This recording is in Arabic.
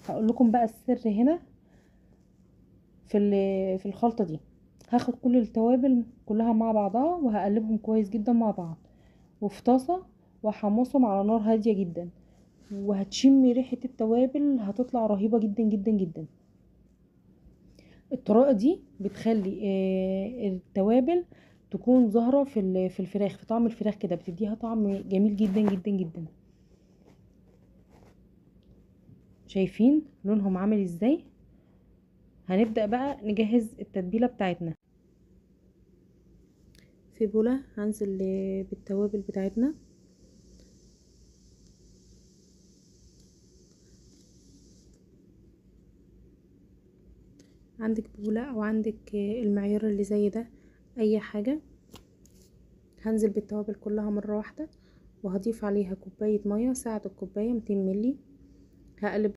هقول لكم بقى السر هنا في الخلطه دي. هاخد كل التوابل كلها مع بعضها وهقلبهم كويس جدا مع بعض، وفي طاسه واحمصهم على نار هاديه جدا، وهتشمي ريحه التوابل هتطلع رهيبه جدا جدا جدا. الطريقه دي بتخلي التوابل تكون ظاهره في الفراخ، في طعم الفراخ كده، بتديها طعم جميل جدا جدا جدا. شايفين لونهم عامل ازاي؟ هنبدأ بقى نجهز التتبيلة بتاعتنا. في بولة هنزل بالتوابل بتاعتنا. عندك بولة او عندك المعيار اللي زي ده، اي حاجة. هنزل بالتوابل كلها مرة واحدة، وهضيف عليها كوباية مية، ساعة الكوباية 200 ملي. هقلب